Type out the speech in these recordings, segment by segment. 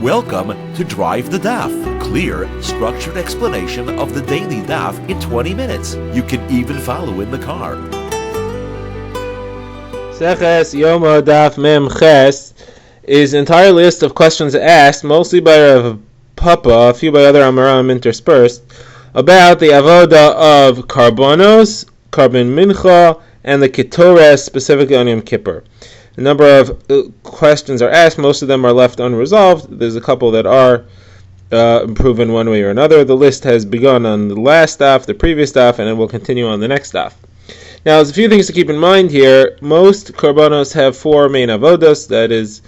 Welcome to Drive the Daf. Clear, structured explanation of the daily Daf in 20 minutes. You can even follow in the car. Seches Yoma Daf Mem Ches is an entire list of questions asked, mostly by Rav Papa, a few by other Amoraim interspersed, about the avoda of karbonos, carbon mincha, and the ketores, specifically on Yom Kippur. A number of questions are asked. Most of them are left unresolved. There's a couple that are proven one way or another. The list has begun on the last daf, the previous daf, and it will continue on the next daf. Now, there's a few things to keep in mind here. Most karbanos have four main avodas. That is,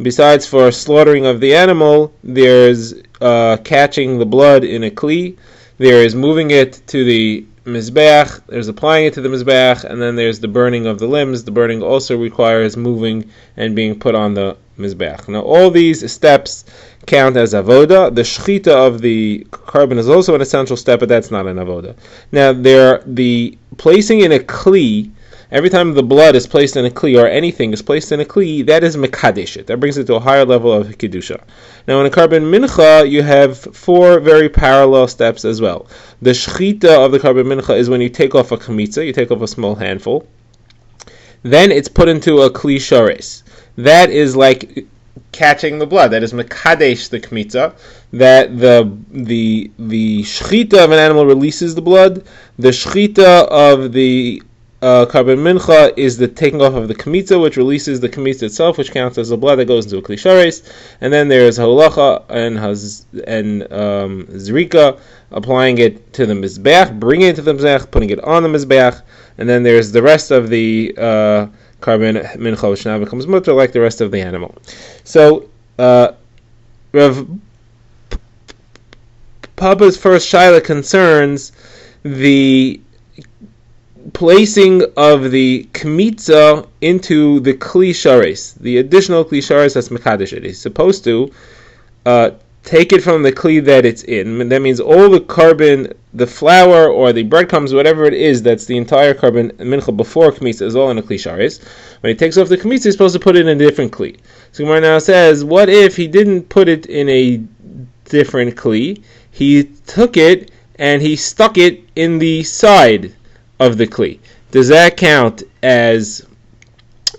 besides for slaughtering of the animal, there's catching the blood in a kli, there is moving it to the mizbeach, there's applying it to the mizbeach, and then there's the burning of the limbs. The burning also requires moving and being put on the mizbeach. Now, all these steps count as avoda. The shechita of the carbon is also an essential step, but that's not an avoda. Now, the placing in a kli, every time the blood is placed in a kli, or anything is placed in a kli, that is mekadesh it. That brings it to a higher level of kedusha. Now, in a carbon mincha, you have four very parallel steps as well. The shechita of the carbon mincha is when you take off a chamitza, you take off a small handful. Then it's put into a kli shares. That is like catching the blood. That is mekadesh the chamitza. That the shechita of an animal releases the blood. The shechita of the carbon mincha is the taking off of the kamitza, which releases the kamitza itself, which counts as the blood that goes into a kli shares. And then there's holacha and zrika, applying it to the mizbeach, bringing it to the mizbeach, putting it on the mizbeach. And then there's the rest of the carbon mincha, which now becomes mutter, like the rest of the animal. So Rav Papa's first shaila concerns the placing of the kmitza into the kli shares, the additional kli shares that's mekadesh it. He's supposed to take it from the kli that it's in, and that means all the carbon, the flour or the breadcrumbs, whatever it is, that's the entire carbon mincha before kmitza, is all in a kli shares. When he takes off the kmitza, he's supposed to put it in a different kli. So Gemara now says, what if he didn't put it in a different kli? He took it and he stuck it in the side of the kli. Does that count as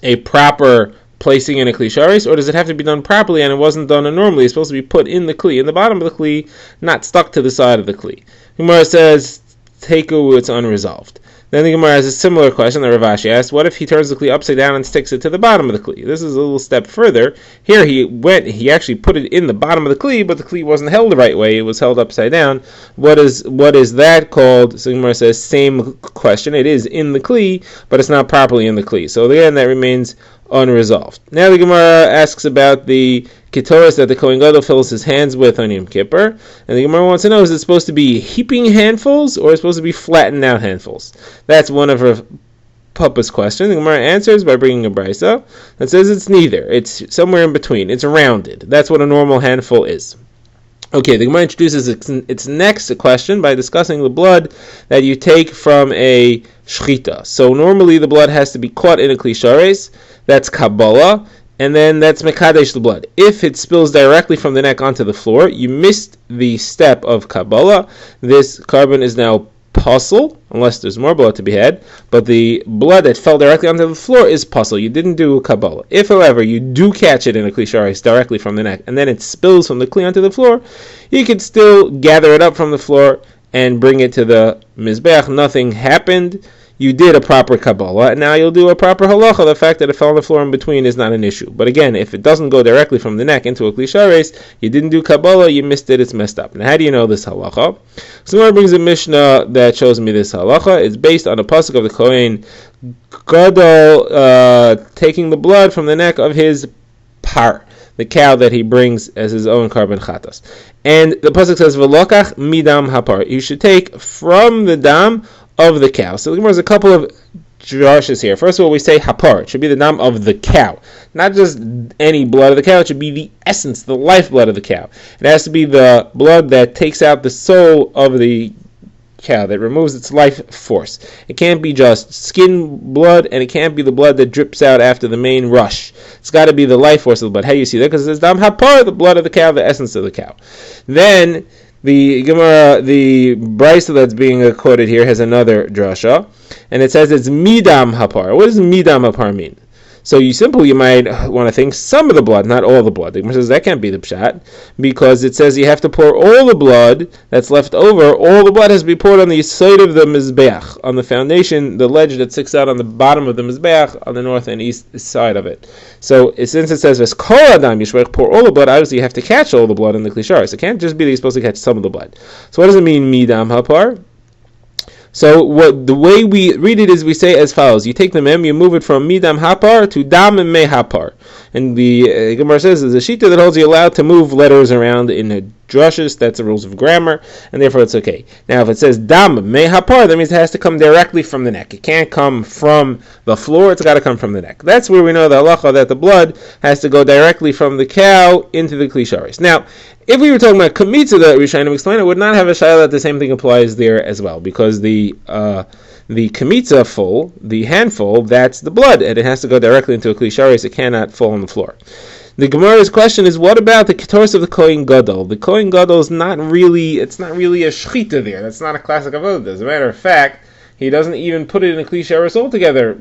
a proper placing in a kli shares, or does it have to be done properly and it wasn't done normally? It's supposed to be put in the kli, in the bottom of the kli, not stuck to the side of the kli. Gemara says, Teiku, it's unresolved. Then the Gemara has a similar question that Rav Ashi asked, what if he turns the kli upside down and sticks it to the bottom of the kli? This is a little step further. Here he actually put it in the bottom of the kli, but the kli wasn't held the right way, it was held upside down. What is that called? So the Gemara says, same question, it is in the kli, but it's not properly in the kli. So again, that remains unresolved. Now the Gemara asks about the ketores that the Kohen Gadol fills his hands with on Yom Kippur, and the Gemara wants to know, is it supposed to be heaping handfuls or is it supposed to be flattened out handfuls? That's one of her Papa's questions. The Gemara answers by bringing a brisa that says it's neither. It's somewhere in between. It's rounded. That's what a normal handful is. Okay, the Gemara introduces its next question by discussing the blood that you take from a shechita. So normally the blood has to be caught in a kli shares. That's Kabbalah, and then that's Mekadesh the blood. If it spills directly from the neck onto the floor, you missed the step of Kabbalah. This carbon is now puzzle, unless there's more blood to be had, but the blood that fell directly onto the floor is puzzle. You didn't do Kabbalah. If, however, you do catch it in a kli shares directly from the neck, and then it spills from the kli onto the floor, you can still gather it up from the floor and bring it to the mizbeach. Nothing happened. You did a proper Kabbalah, and now you'll do a proper halacha. The fact that it fell on the floor in between is not an issue. But again, if it doesn't go directly from the neck into a kli shares, you didn't do Kabbalah, you missed it, it's messed up. Now, how do you know this halacha? So Gemara brings a Mishnah that shows me this halacha. It's based on a pasuk of the Kohen Gadol taking the blood from the neck of his par, the cow that he brings as his own carbon chatas. And the pasuk says, "V'lokach midam hapar." You should take from the dam of the cow. So there's a couple of drashes here. First of all, we say hapar. It should be the dam of the cow. Not just any blood of the cow. It should be the essence, the lifeblood of the cow. It has to be the blood that takes out the soul of the cow, that removes its life force. It can't be just skin blood, and it can't be the blood that drips out after the main rush. It's got to be the life force of the blood. How do you see that? Because it's dam hapar, the blood of the cow, the essence of the cow. Then the Gemara, the Brisa that's being quoted here has another drasha, and it says it's midam hapar. What does midam hapar mean? So you might want to think some of the blood, not all the blood. The Gemara says that can't be the pshat, because it says you have to pour all the blood that's left over. All the blood has to be poured on the side of the mizbeach, on the foundation, the ledge that sticks out on the bottom of the mizbeach, on the north and east side of it. So since it says v'skol adam yishvach, pour all the blood, obviously you have to catch all the blood in the klisharis. It can't just be that you're supposed to catch some of the blood. So what does it mean midam hapar? So the way we read it is we say as follows: you take the mem, you move it from midam hapar to dam me hapar, and the Gemara says there's a shita that holds you allowed to move letters around in a drushes. That's the rules of grammar, and therefore it's okay. Now, if it says dam me hapar, that means it has to come directly from the neck. It can't come from the floor; it's got to come from the neck. That's where we know the halacha that the blood has to go directly from the cow into the klisharis. Now, if we were talking about kamitza that Rishonim explained, it would not have a shayla that the same thing applies there as well, because the kamitza full, the handful, that's the blood, and it has to go directly into a klisharis. It cannot fall on the floor. The Gemara's question is, what about the ketoris of the Kohen Gadol? The Kohen Gadol is not really a shchita there. That's not a classic avodah. As a matter of fact, he doesn't even put it in a klisharis altogether.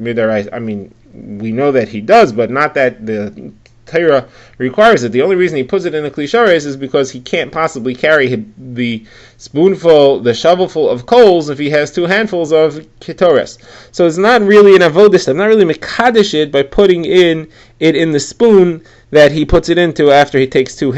I mean, we know that he does, but not that the Torah requires it. The only reason he puts it in the klisharis is because he can't possibly carry the shovelful of coals if he has two handfuls of ketoris. So it's not really an avodah. I'm not really mekadesh it by putting it in the spoon that he puts it into after he takes two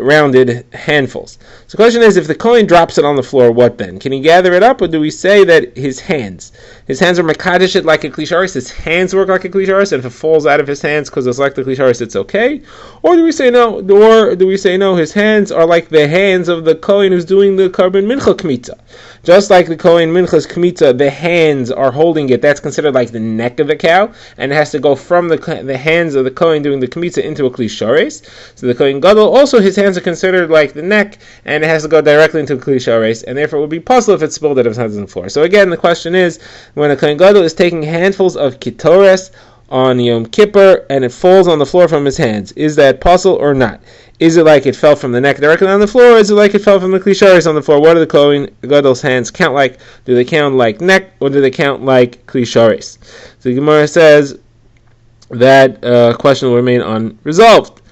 rounded handfuls. So the question is, if the Kohen drops it on the floor, what then? Can he gather it up, or do we say that his hands are mekadesh it like a klisharis? His hands work like a klisharis, and if it falls out of his hands because it's like the klisharis, it's okay? Or do we say no? His hands are like the hands of the Kohen who's doing the carbon mincha kmitza. Just like the Kohen mincha's kmitza, the hands are holding it. That's considered like the neck of the cow, and it has to go from the hands of the Kohen doing the kmitza into a klisharis. So the Kohen Gadol also, his hands are considered like the neck, and it has to go directly into a klisharis, and therefore it would be possible if it's spilled out of his hands on the floor. So again, the question is, when a Kohen Gadol is taking handfuls of ketores on Yom Kippur and it falls on the floor from his hands, is that possible or not? Is it like it fell from the neck directly on the floor, or is it like it fell from the klisharis on the floor? What do the Kohen Gadol's hands count like? Do they count like neck, or do they count like klisharis? So the Gemara says that question will remain unresolved.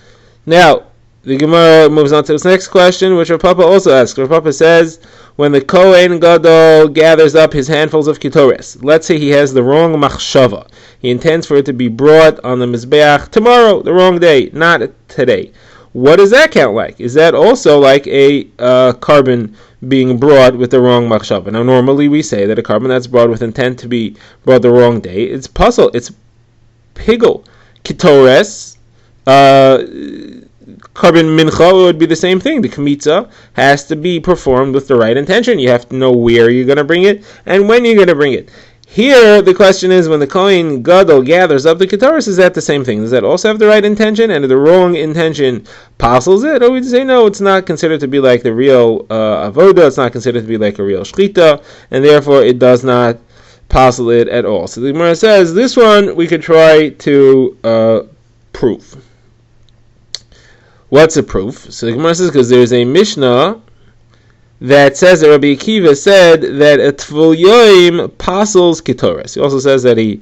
Now, the Gemara moves on to this next question, which Rav Papa also asks. Rav Papa says, when the Kohen Gadol gathers up his handfuls of ketores, let's say he has the wrong machshava. He intends for it to be brought on the mizbeach tomorrow, the wrong day, not today. What does that count like? Is that also like a carbon being brought with the wrong machshava? Now, normally we say that a carbon that's brought with intent to be brought the wrong day, it's puzzle, it's pigel. Ketores, carbon mincha would be the same thing. The kmitza has to be performed with the right intention. You have to know where you're going to bring it and when you're going to bring it. Here, the question is, when the Kohen Gadol gathers up the ketores, is that the same thing? Does that also have the right intention, and the wrong intention parcels it? Or we say, no, it's not considered to be like the real avoda, it's not considered to be like a real shchita, and therefore it does not parcel it at all. So the Gemara says, this one we could try to prove. What's a proof? So the Gemara says, because there's a Mishnah that says that Rabbi Akiva said that a Tvul Yoim pasels ketores. He also says that he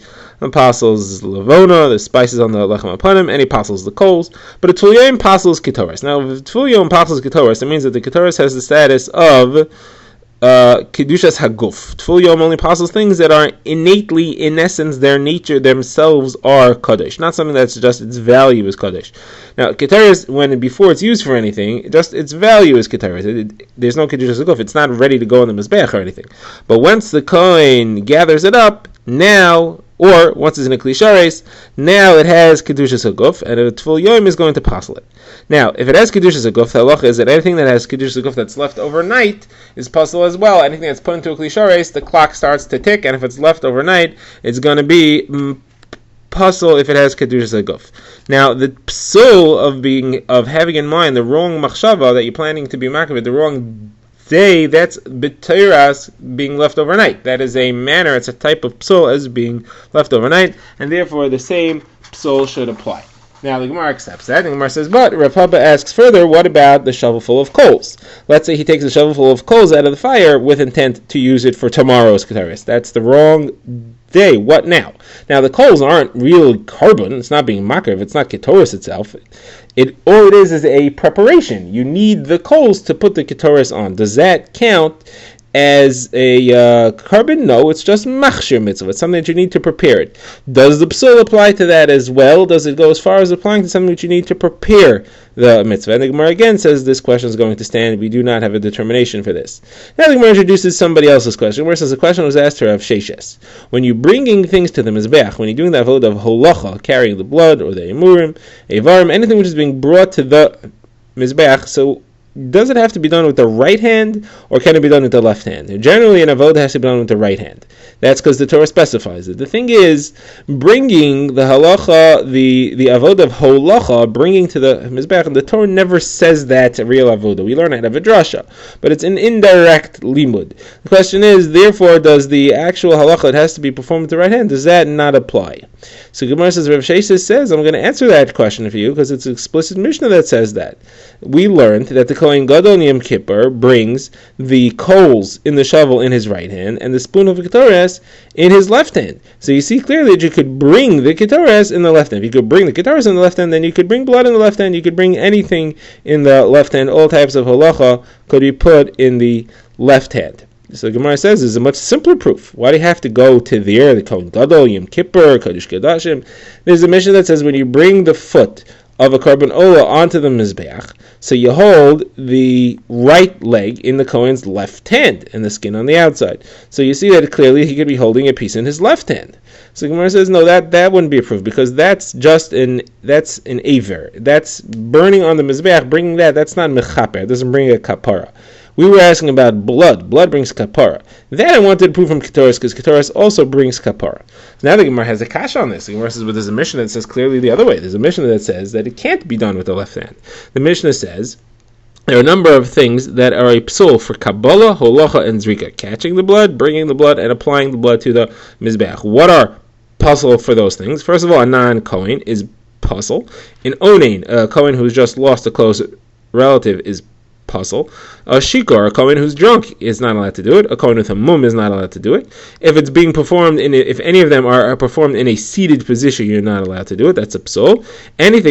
pasels lavona, the spices on the lechem apanim, and he pasels the coals. But a Tvul Yoim pasels ketores. Now, if a Tvul Yoim pasels ketores, it means that the ketores has the status of kedushas haguf. Tvul Yom only passes things that are innately, in essence, their nature, themselves are kaddish. Not something that's just its value is kaddish. Now, keteres, before it's used for anything, just its value is keteres. There's no kedushas haguf. It's not ready to go in the mizbeach or anything. But once the kohen gathers it up, now, or once it's in a klisharis, now it has kedushas haguf, and a Tvul Yom is going to passel it. Now, if it has kedushas haguf, the halacha is that anything that has kedushas haguf that's left overnight is passel as well. Anything that's put into a klisharis, the clock starts to tick, and if it's left overnight, it's going to be passel if it has kedushas haguf. Now, the psul of having in mind the wrong machshava that you're planning to be makabed, the wrong day, that's b'teiras, being left overnight. That is a manner, it's a type of psul as being left overnight, and therefore the same psul should apply. Now the Gemara accepts that, and the Gemara says, but Rav Papa asks further, what about the shovelful of coals? Let's say he takes a shovelful of coals out of the fire with intent to use it for tomorrow's kataris. That's the wrong day. What now? Now the coals aren't real carbon, it's not being makriv, it's not ketoris itself. All it is a preparation. You need the coals to put the ketoris on. Does that count as a carbon? No, it's just machshir mitzvah. It's something that you need to prepare it. Does the psul apply to that as well? Does it go as far as applying to something that you need to prepare the mitzvah? And the Gemara again says this question is going to stand. We do not have a determination for this. Now the Gemara introduces somebody else's question. Where it says the question was asked her of Sheishes. When you're bringing things to the mizbeach, when you're doing the avodah of holacha, carrying the blood or the emurim, evarim, anything which is being brought to the mizbeach, so does it have to be done with the right hand, or can it be done with the left hand? Generally, an avodah has to be done with the right hand. That's because the Torah specifies it. The thing is, bringing the halacha, the avodah of holacha, bringing to the mizbeach, the Torah never says that's a real avodah. We learn it out of a drasha, but it's an indirect limud. The question is, therefore, does the actual halacha that has to be performed with the right hand, does that not apply? So Gemara says, Rav Sheshes says, I'm going to answer that question for you because it's an explicit Mishnah that says that. We learned that the Kohen Gadol Yom Kippur brings the coals in the shovel in his right hand and the spoon of ketores in his left hand. So you see clearly that you could bring the ketores in the left hand. If you could bring the ketores in the left hand, then you could bring blood in the left hand, you could bring anything in the left hand. All types of halacha could be put in the left hand. So the Gemara says, there's a much simpler proof. Why do you have to go to the Kohen Gadol, Yom Kippur, Kodesh Kodashim? There's a mission that says when you bring the foot of a carbon ola onto the mizbeach, so you hold the right leg in the Kohen's left hand and the skin on the outside. So you see that clearly he could be holding a piece in his left hand. So Gemara says, no, that wouldn't be approved because that's an aver. That's burning on the mizbeach, bringing that's not mechaper. It doesn't bring a kapara. We were asking about blood. Blood brings kapara. That I wanted to prove from Ketoris, because Ketoris also brings kapara. Now the Gemara has a kasha on this. The Gemara says, well, there's a Mishnah that says clearly the other way. There's a Mishnah that says that it can't be done with the left hand. The Mishnah says there are a number of things that are a psul for Kabbalah, Holacha, and Zrika. Catching the blood, bringing the blood, and applying the blood to the Mizbeach. What are puzzle for those things? First of all, a non-Kohen is puzzle. In Onain, a Kohen who's just lost a close relative is puzzle. A shikar, a Kohen who's drunk, is not allowed to do it. A Kohen with a mum is not allowed to do it. If it's being performed if any of them are performed in a seated position, you're not allowed to do it. That's a psul. And if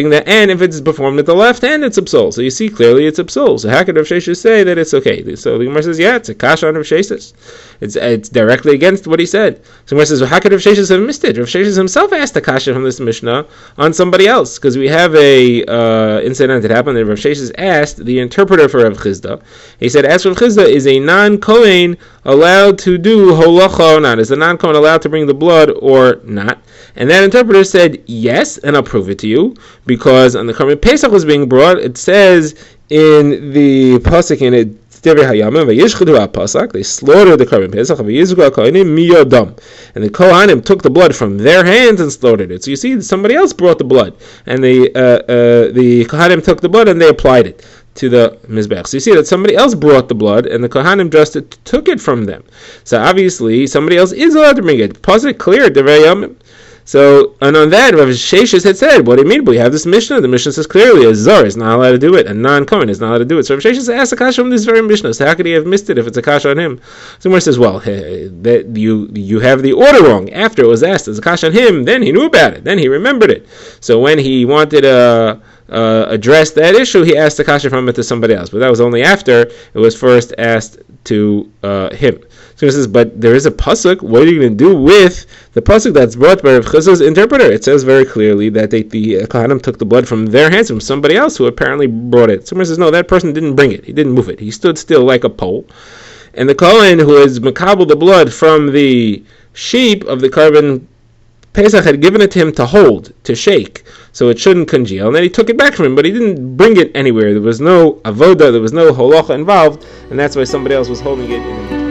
it's performed with the left hand, it's a psul. So you see clearly it's a psul. So how could Rav Sheshes say that it's okay? So the Gemara says, yeah, it's a kasha on Rav Sheshes. It's directly against what he said. So the Gemara says, well, how could Rav Sheshes have missed it? Rav Sheshes himself asked a kasha from this Mishnah on somebody else, because we have a incident that happened that Rav Sheshes asked the interpreter for Rav Chizda. He said, ask Rav Chizda, is a non-Kohen allowed to do holacha or not? Is a non-Kohen allowed to bring the blood or not? And that interpreter said, yes, and I'll prove it to you, because on the Karban Pesach was being brought, it says in the pasuk in it, they slaughtered the Karban Pesach, and the Kohanim took the blood from their hands and slaughtered it. So you see, somebody else brought the blood, and the Kohanim took the blood and they applied it to the Mizbech. So you see that somebody else brought the blood, and the Kohanim just took it from them. So obviously, somebody else is allowed to bring it. Pasuk clear, Devrei Yomim. So, and on that, Rav Sheshes had said, what do you mean? We have this Mishnah. The Mishnah says clearly, a Zar is not allowed to do it, a non-Kohen is not allowed to do it. So Rav Sheshes asked a kasha from this very Mishnah. So how could he have missed it if it's a kasha on him? Someone says, well, that you have the order wrong. After it was asked as a kasha on him, then he knew about it. Then he remembered it. So when he wanted to address that issue, he asked the kasha from it to somebody else. But that was only after it was first asked to him. So he says, but there is a pasuk. What are you going to do with the pasuk that's brought by Rav Chizda's interpreter? It says very clearly that the Kohanim took the blood from their hands from somebody else who apparently brought it. Someone says, no, that person didn't bring it. He didn't move it. He stood still like a pole. And the Kohen who has makabel the blood from the sheep of the Karban Pesach had given it to him to hold, to shake, so it shouldn't congeal. And then he took it back from him, but he didn't bring it anywhere. There was no avoda, there was no holacha involved, and that's why somebody else was holding it in.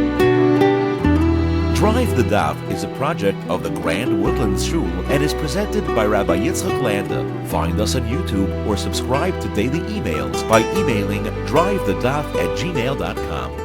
Drive the Daf is a project of the Grand Woodlands Shul and is presented by Rabbi Yitzchak Landa. Find us on YouTube or subscribe to daily emails by emailing drivethedaf@gmail.com.